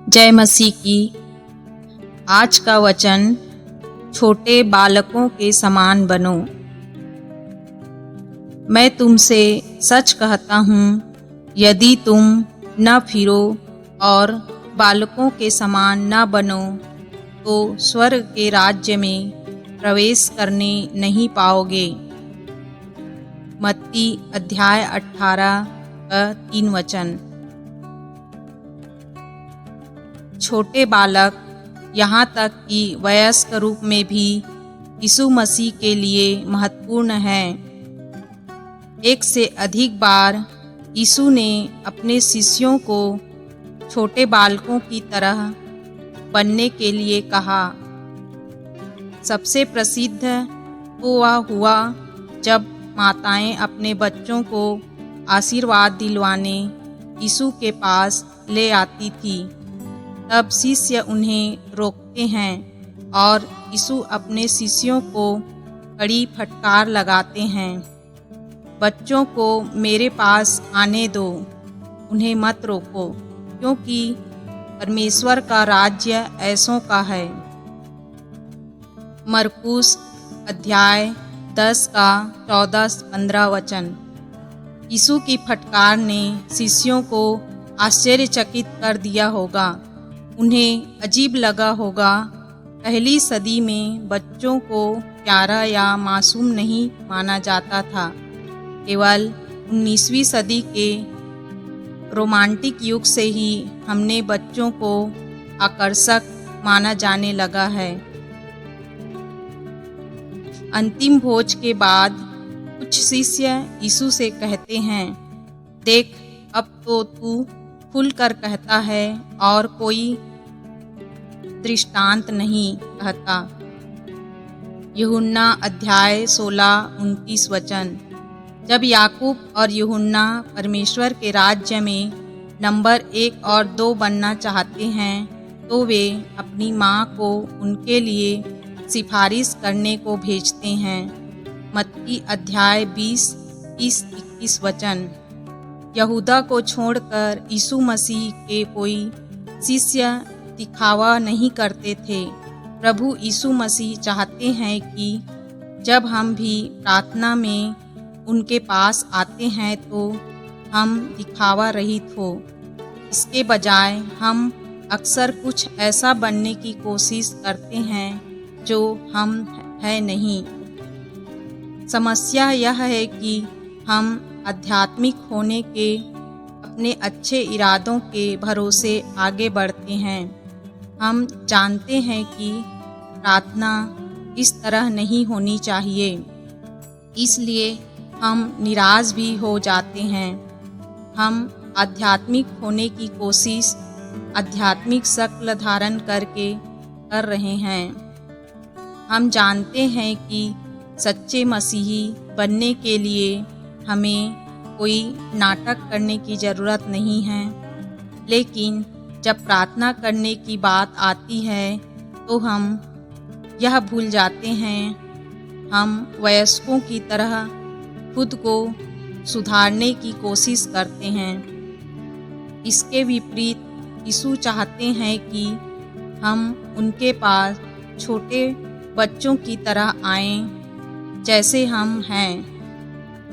जय मसीह की। आज का वचन, छोटे बालकों के समान बनो। मैं तुमसे सच कहता हूँ, यदि तुम न फिरो और बालकों के समान न बनो तो स्वर्ग के राज्य में प्रवेश करने नहीं पाओगे। मत्ती अध्याय 18 का 3 वचन। छोटे बालक यहाँ तक कि वयस्क रूप में भी यीशु मसीह के लिए महत्वपूर्ण हैं। एक से अधिक बार यीशु ने अपने शिष्यों को छोटे बालकों की तरह बनने के लिए कहा। सबसे प्रसिद्ध तो वह हुआ जब माताएं अपने बच्चों को आशीर्वाद दिलवाने यीशु के पास ले आती थी। तब शिष्य उन्हें रोकते हैं और यीशु अपने शिष्यों को कड़ी फटकार लगाते हैं। बच्चों को मेरे पास आने दो, उन्हें मत रोको, क्योंकि परमेश्वर का राज्य ऐसों का है। मरकुस अध्याय 10 का 14-15 वचन। यीशु की फटकार ने शिष्यों को आश्चर्यचकित कर दिया होगा। उन्हें अजीब लगा होगा। पहली सदी में बच्चों को प्यारा या मासूम नहीं माना जाता था। केवल 19वीं सदी के रोमांटिक युग से ही हमने बच्चों को आकर्षक माना जाने लगा है। अंतिम भोज के बाद कुछ शिष्य यीशु से कहते हैं, देख, अब तो तू खुलकर कहता है और कोई दृष्टांत नहीं कहता। यूहन्ना अध्याय 16-29 वचन। जब याकूब और यूहन्ना परमेश्वर के राज्य में नंबर 1 और 2 बनना चाहते हैं तो वे अपनी माँ को उनके लिए सिफारिश करने को भेजते हैं। मत्ती अध्याय 20-21 वचन। यहूदा को छोड़कर यीशु मसीह के कोई शिष्य दिखावा नहीं करते थे। प्रभु यीशु मसीह चाहते हैं कि जब हम भी प्रार्थना में उनके पास आते हैं तो हम दिखावा रहित हो। इसके बजाय हम अक्सर कुछ ऐसा बनने की कोशिश करते हैं जो हम है नहीं। समस्या यह है कि हम आध्यात्मिक होने के अपने अच्छे इरादों के भरोसे आगे बढ़ते हैं। हम जानते हैं कि प्रार्थना इस तरह नहीं होनी चाहिए, इसलिए हम निराश भी हो जाते हैं। हम आध्यात्मिक होने की कोशिश आध्यात्मिक शक्ल धारण करके कर रहे हैं। हम जानते हैं कि सच्चे मसीही बनने के लिए हमें कोई नाटक करने की ज़रूरत नहीं है, लेकिन जब प्रार्थना करने की बात आती है तो हम यह भूल जाते हैं। हम वयस्कों की तरह खुद को सुधारने की कोशिश करते हैं। इसके विपरीत यीशु चाहते हैं कि हम उनके पास छोटे बच्चों की तरह आएं, जैसे हम हैं।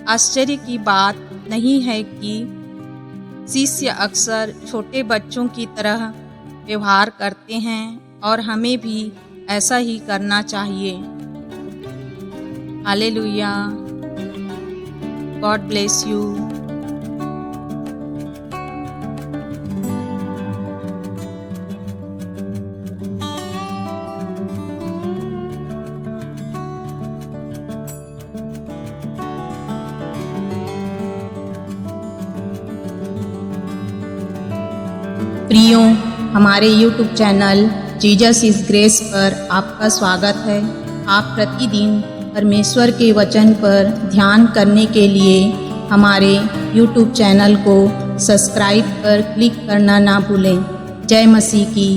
आश्चर्य की बात नहीं है कि शिष्य अक्सर छोटे बच्चों की तरह व्यवहार करते हैं और हमें भी ऐसा ही करना चाहिए। हालेलुया। God bless you. प्रियो, हमारे YouTube channel Jesus is grace पर आपका स्वागत है। आप प्रतिदिन परमेश्वर के वचन पर ध्यान करने के लिए हमारे YouTube चैनल को सब्सक्राइब पर क्लिक करना ना भूलें। जय मसीह की।